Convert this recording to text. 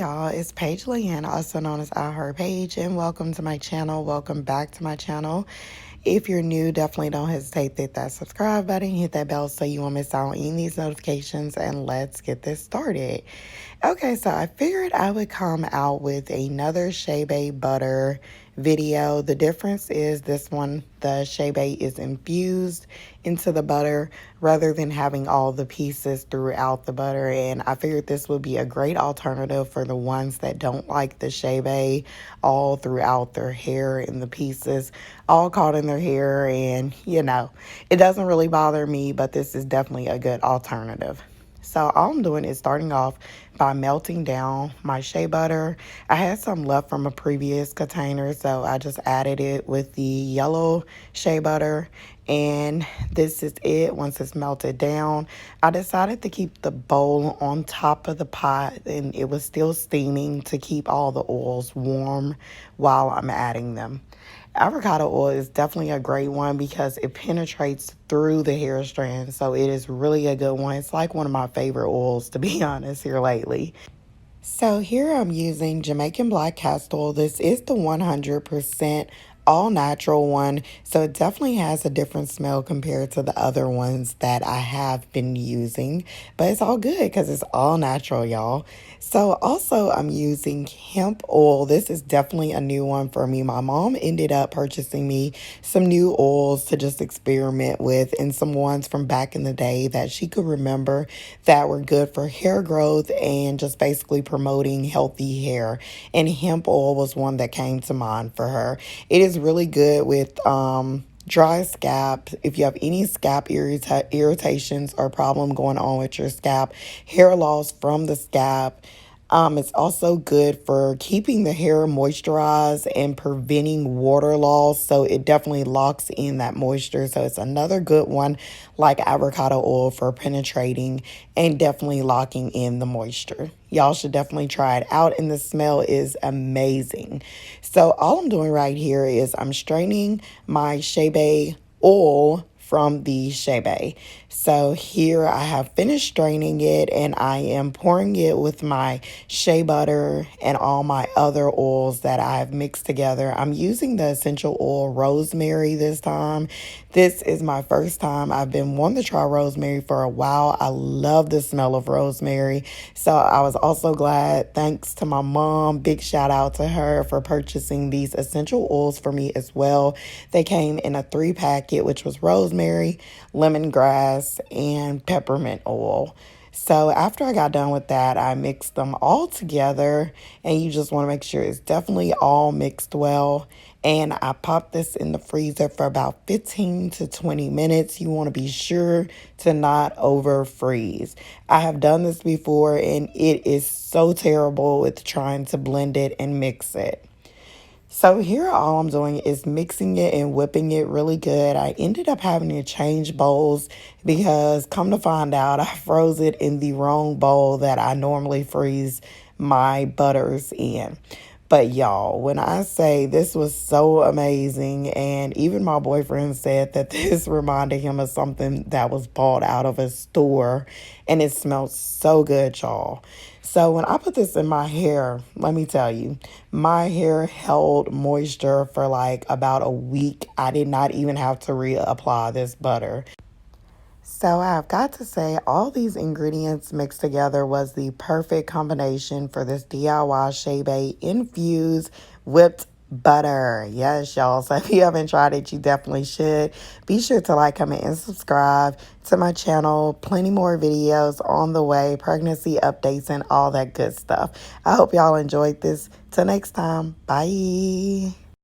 y'all, it's Paige Leanne, also known as iHeart Paige, and welcome to my channel. Welcome back to my channel. If you're new, definitely don't hesitate to hit that subscribe button, hit that bell so you won't miss out on any of these notifications, and let's get this started. Okay, so I figured I would come out with another Chebe butter video. The difference is this one, the Chebe is infused into the butter rather than having all the pieces throughout the butter. And I figured this would be a great alternative for the ones that don't like the Chebe all throughout their hair and the pieces all caught in their hair. And, it doesn't really bother me, but this is definitely a good alternative. So all I'm doing is starting off by melting down my shea butter. I had some left from a previous container, so I just added it with the yellow shea butter. And this is it. Once it's melted down, I decided to keep the bowl on top of the pot, and it was still steaming to keep all the oils warm while I'm adding them. Avocado oil is definitely a great one because it penetrates through the hair strand. So it is really a good one. It's like one of my favorite oils, to be honest, here lately. So here I'm using Jamaican black castor oil. This is the 100% all natural one. So it definitely has a different smell compared to the other ones that I have been using. But it's all good because it's all natural, y'all. So also I'm using hemp oil. This is definitely a new one for me. My mom ended up purchasing me some new oils to just experiment with, and some ones from back in the day that she could remember that were good for hair growth and just basically promoting healthy hair. And hemp oil was one that came to mind for her. It is really good with dry scalp. If you have any scalp irritations or problem going on with your scalp, hair loss from the scalp. It's also good for keeping the hair moisturized and preventing water loss. So it definitely locks in that moisture. So it's another good one, like avocado oil, for penetrating and definitely locking in the moisture. Y'all should definitely try it out, and the smell is amazing. So all I'm doing right here is I'm straining my Chebe oil from the Chebe. So here I have finished straining it, and I am pouring it with my shea butter and all my other oils that I've mixed together. I'm using the essential oil rosemary this time. This is my first time. I've been wanting to try rosemary for a while. I love the smell of rosemary. So I was also glad, thanks to my mom, big shout out to her for purchasing these essential oils for me as well. They came in a 3-packet, which was rosemary, lemongrass, and peppermint oil. So after I got done with that, I mixed them all together, and you just want to make sure it's definitely all mixed well. And I popped this in the freezer for about 15 to 20 minutes. You want to be sure to not over freeze. I have done this before, and it is so terrible with trying to blend it and mix it. So here all I'm doing is mixing it and whipping it really good. I ended up having to change bowls because, come to find out, I froze it in the wrong bowl that I normally freeze my butters in. But y'all, when I say this was so amazing, and even my boyfriend said that this reminded him of something that was bought out of a store, and it smelled so good, y'all. So when I put this in my hair, let me tell you, my hair held moisture for like about a week. I did not even have to reapply this butter. So I've got to say, all these ingredients mixed together was the perfect combination for this DIY Chebe infused whipped butter. Yes, y'all. So if you haven't tried it, you definitely should. Be sure to like, comment, and subscribe to my channel. Plenty more videos on the way, pregnancy updates, and all that good stuff. I hope y'all enjoyed this. Till next time. Bye.